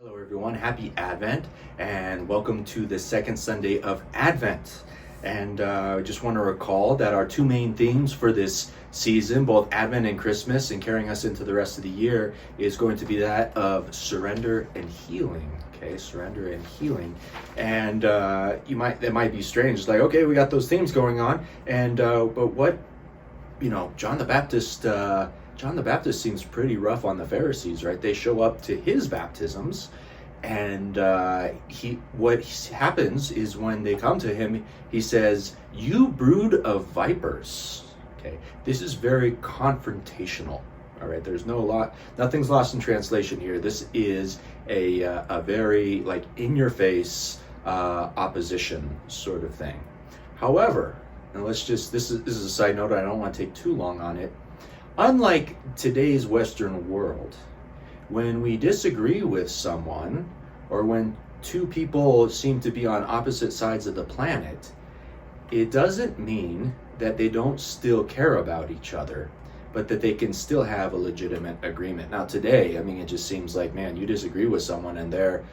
Hello, everyone. Happy Advent, and welcome to the second Sunday of Advent. And I just want to recall that our two main themes for this season, both Advent and Christmas, and carrying us into the rest of the year, is going to be that of surrender and healing. Okay, surrender and healing. And that might be strange. It's like, okay, we got those themes going on, and but what, John the Baptist. John the Baptist seems pretty rough on the Pharisees, right? They show up to his baptisms, and what happens is when they come to him, he says, "You brood of vipers." Okay, this is very confrontational. All right, nothing's lost in translation here. This is a very in-your-face opposition sort of thing. However, and this is a side note. I don't want to take too long on it. Unlike today's Western world, when we disagree with someone, or when two people seem to be on opposite sides of the planet, it doesn't mean that they don't still care about each other, but that they can still have a legitimate agreement. Now today, it just seems like, man, you disagree with someone and they're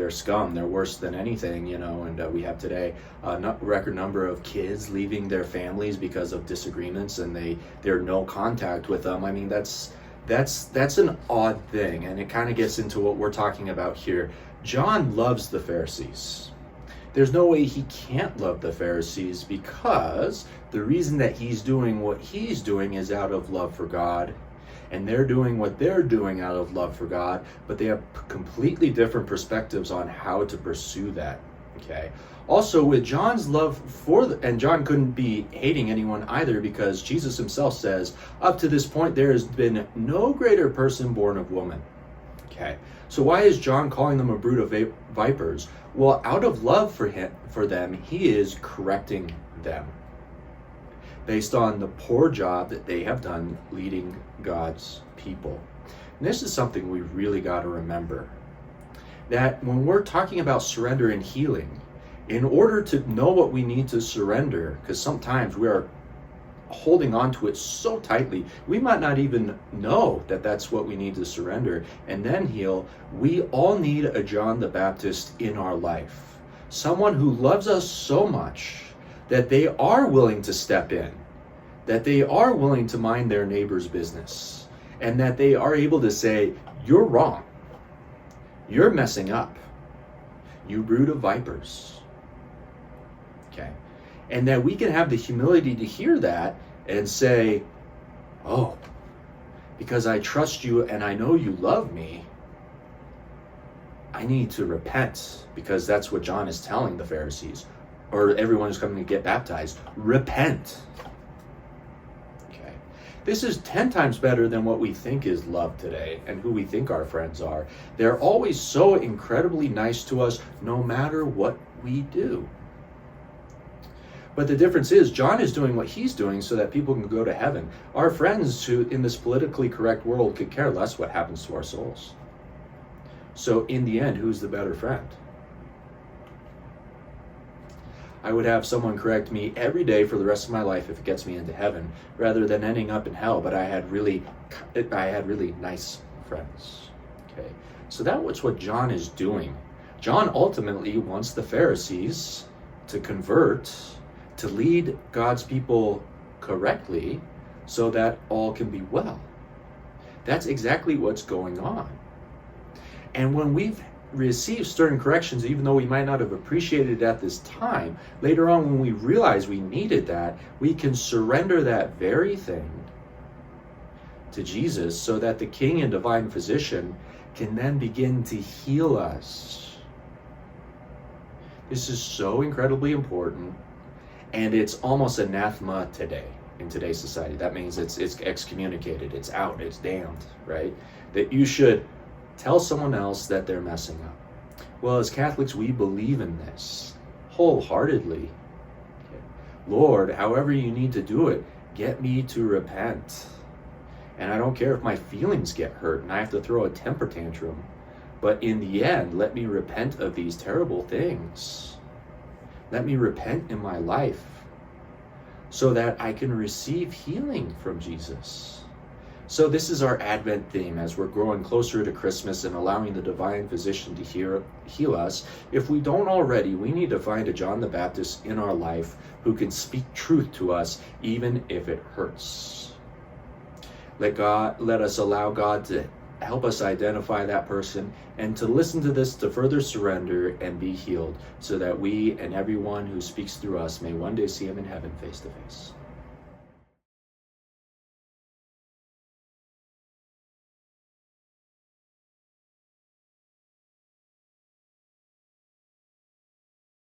scum, they're worse than anything, and we have today a record number of kids leaving their families because of disagreements, and they're no contact with them. That's an odd thing, and it kind of gets into what we're talking about here. John loves the Pharisees. There's no way he can't love the Pharisees, because the reason that he's doing what he's doing is out of love for God, and they're doing what they're doing out of love for God, but they have completely different perspectives on how to pursue that. Okay. Also, with John's love and John couldn't be hating anyone either, because Jesus himself says, up to this point, there has been no greater person born of woman. Okay. So why is John calling them a brood of vipers? Well, out of love for them, he is correcting them based on the poor job that they have done leading God's people. And this is something we really got to remember, that when we're talking about surrender and healing, in order to know what we need to surrender, because sometimes we are holding on to it so tightly, we might not even know that that's what we need to surrender and then heal. We all need a John the Baptist in our life, someone who loves us so much that they are willing to step in, that they are willing to mind their neighbor's business, and that they are able to say, "You're wrong, you're messing up, you brood of vipers." Okay. And that we can have the humility to hear that and say, "Oh, because I trust you and I know you love me, I need to repent," because that's what John is telling the Pharisees, or everyone who's coming to get baptized. Repent. Okay. This is 10 times better than what we think is love today and who we think our friends are. They're always so incredibly nice to us no matter what we do. But the difference is, John is doing what he's doing so that people can go to heaven. Our friends who, in this politically correct world, could care less what happens to our souls. So in the end, who's the better friend? I would have someone correct me every day for the rest of my life if it gets me into heaven, rather than ending up in hell, but I had really nice friends. Okay, so that's what John is doing. John ultimately wants the Pharisees to convert, to lead God's people correctly so that all can be well. That's exactly what's going on. And when we've received certain corrections, even though we might not have appreciated it at this time, later on when we realize we needed that, we can surrender that very thing to Jesus so that the King and Divine Physician can then begin to heal us. This is so incredibly important. And it's almost anathema today, in today's society. That means it's excommunicated, it's out, it's damned, right? That you should tell someone else that they're messing up. Well, as Catholics, we believe in this wholeheartedly. Okay. Lord, however you need to do it, get me to repent. And I don't care if my feelings get hurt and I have to throw a temper tantrum. But in the end, let me repent of these terrible things. Let me repent in my life so that I can receive healing from Jesus. So this is our Advent theme as we're growing closer to Christmas and allowing the divine physician to heal us. If we don't already, we need to find a John the Baptist in our life who can speak truth to us even if it hurts. Let us allow God to help us identify that person and to listen to this to further surrender and be healed so that we and everyone who speaks through us may one day see him in heaven face to face.